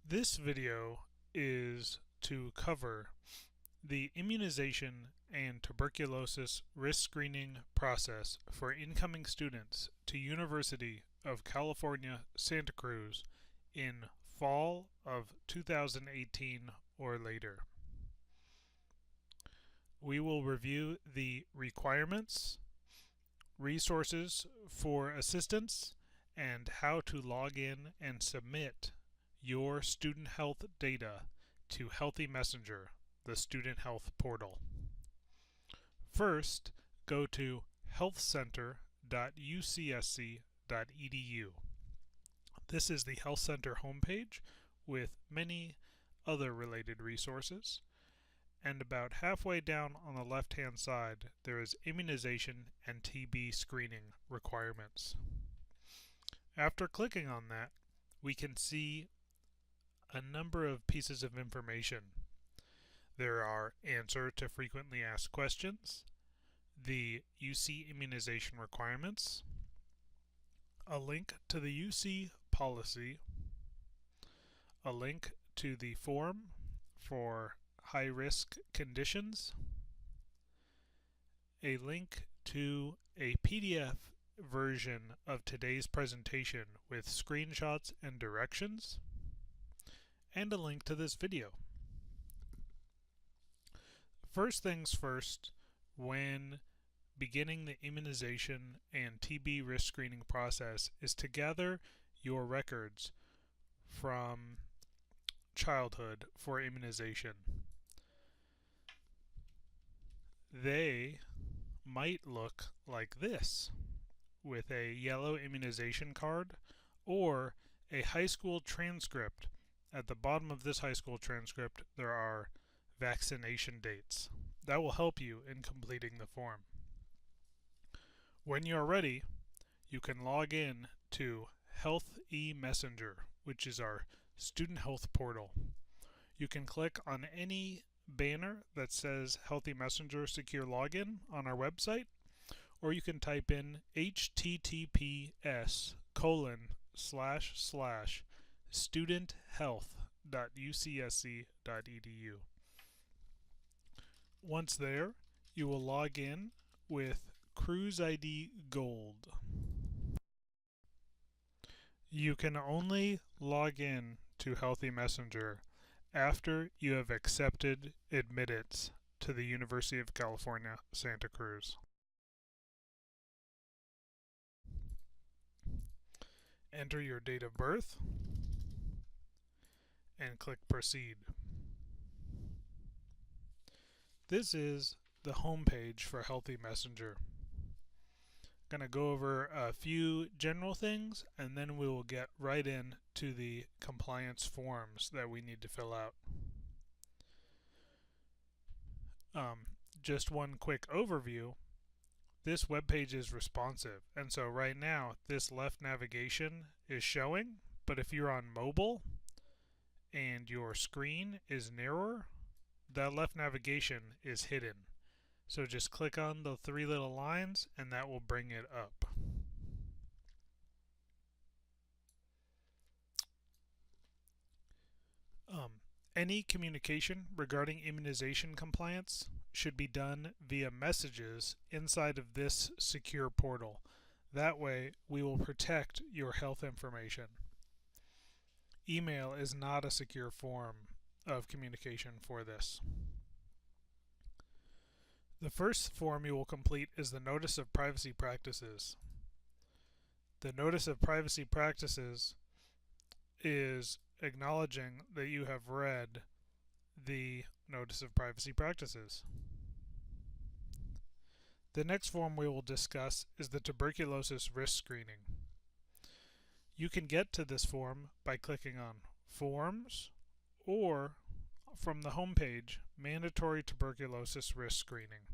This video is to cover the immunization and tuberculosis risk screening process for incoming students to University of California, Santa Cruz in fall of 2018 or later. We will review the requirements, resources for assistance, and how to log in and submit your student health data to Healthy Messenger, the student health portal. First, go to healthcenter.ucsc.edu. This is the Health Center homepage with many other related resources. And about halfway down on the left-hand side, there is immunization and TB screening requirements. After clicking on that, we can see a number of pieces of information. There are answer to frequently asked questions, the UC immunization requirements, a link to the UC policy, a link to the form for high-risk conditions, a link to a PDF version of today's presentation with screenshots and directions, and a link to this video. First things first, when beginning the immunization and TB risk screening process is to gather your records from childhood for immunization. They might look like this, with a yellow immunization card or a high school transcript. At the bottom of this high school transcript, there are vaccination dates. That will help you in completing the form. When you're ready, you can log in to Health Messenger, which is our student health portal. You can click on any banner that says Healthy Messenger Secure Login on our website, or you can type in https://studenthealth.ucsc.edu. Once there, you will log in with Cruise ID Gold. You can only log in to Healthy Messenger after you have accepted admittance to the University of California, Santa Cruz. Enter your date of birth and click Proceed. This is the home page for Healthy Messenger. I'm going to go over a few general things, and then we will get right in to the compliance forms that we need to fill out. Just one quick overview. This web page is responsive, and so right now this left navigation is showing, but if you're on mobile and your screen is narrower, that left navigation is hidden. So just click on the three little lines and that will bring it up. Any communication regarding immunization compliance should be done via messages inside of this secure portal. That way we will protect your health information. Email is not a secure form of communication for this. The first form you will complete is the Notice of Privacy Practices. The Notice of Privacy Practices is acknowledging that you have read the Notice of Privacy Practices. The next form we will discuss is the Tuberculosis Risk Screening. You can get to this form by clicking on Forms or from the home page, Mandatory Tuberculosis Risk Screening.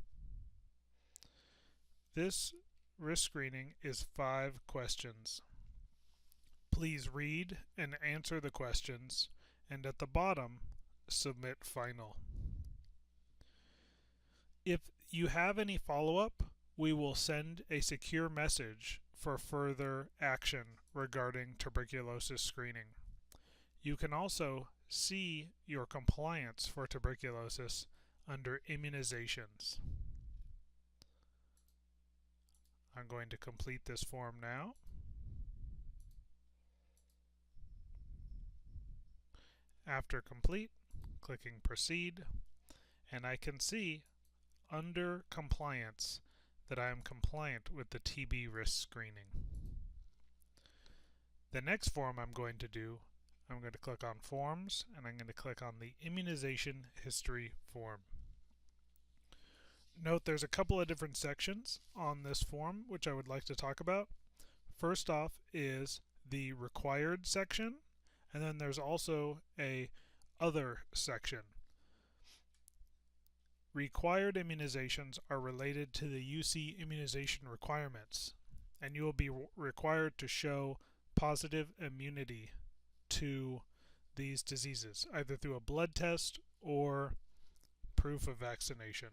This risk screening is 5 questions. Please read and answer the questions, and at the bottom, submit final. If you have any follow-up, we will send a secure message for further action regarding tuberculosis screening. You can also see your compliance for tuberculosis under immunizations. I'm going to complete this form now. After complete, clicking proceed, and I can see under compliance that I am compliant with the TB risk screening. The next form I'm going to do, I'm going to click on Forms, and I'm going to click on the Immunization History form. Note there's a couple of different sections on this form which I would like to talk about. First off is the Required section, and then there's also a Other section. Required immunizations are related to the UC immunization requirements, and you will be required to show positive immunity to these diseases, either through a blood test or proof of vaccination.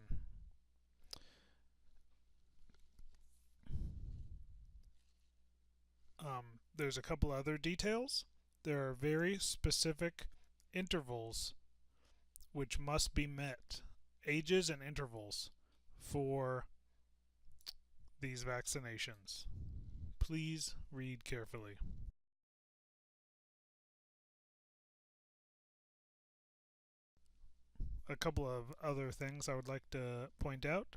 There's a couple other details. There are very specific intervals which must be met, ages and intervals for these vaccinations. Please read carefully. A couple of other things I would like to point out.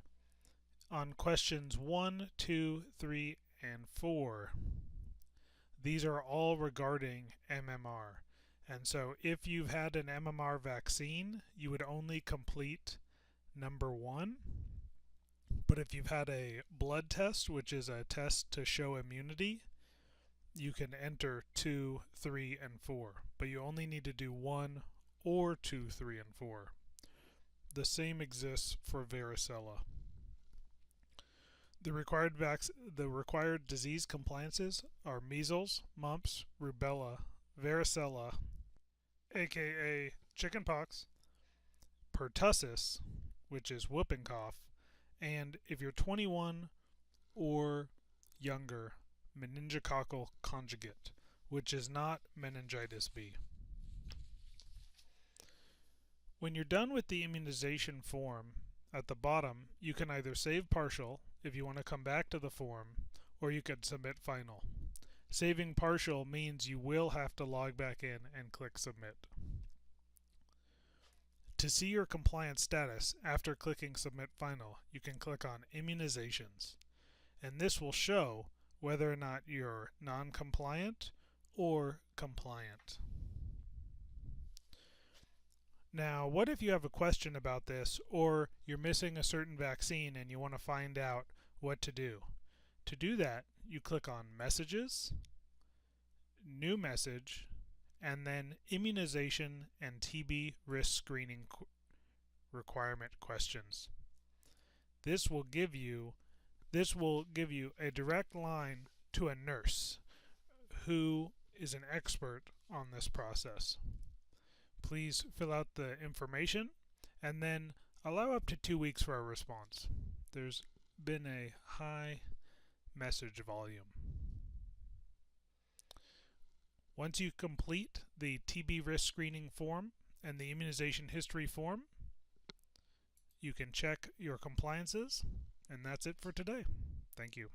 On questions 1, 2, 3, and 4, these are all regarding MMR. And so if you've had an MMR vaccine, you would only complete number 1. But if you've had a blood test, which is a test to show immunity, you can enter 2, 3, and 4. But you only need to do 1 or 2, 3, and 4. The same exists for varicella. The required disease compliances are measles, mumps, rubella, varicella, aka chickenpox, pertussis, which is whooping cough, and if you're 21 or younger, meningococcal conjugate, which is not meningitis B. When you're done with the immunization form, at the bottom, you can either save partial if you want to come back to the form, or you can submit final. Saving partial means you will have to log back in and click submit. To see your compliance status after clicking submit final, you can click on immunizations, and this will show whether or not you're non-compliant or compliant. Now, what if you have a question about this, or you're missing a certain vaccine and you want to find out what to do? To do that, you click on Messages, New Message, and then Immunization and TB Risk Screening Requirement Questions. This will give you a direct line to a nurse who is an expert on this process. Please fill out the information and then allow up to 2 weeks for a response. There's been a high message volume. Once you complete the TB risk screening form and the immunization history form, you can check your compliances, and that's it for today. Thank you.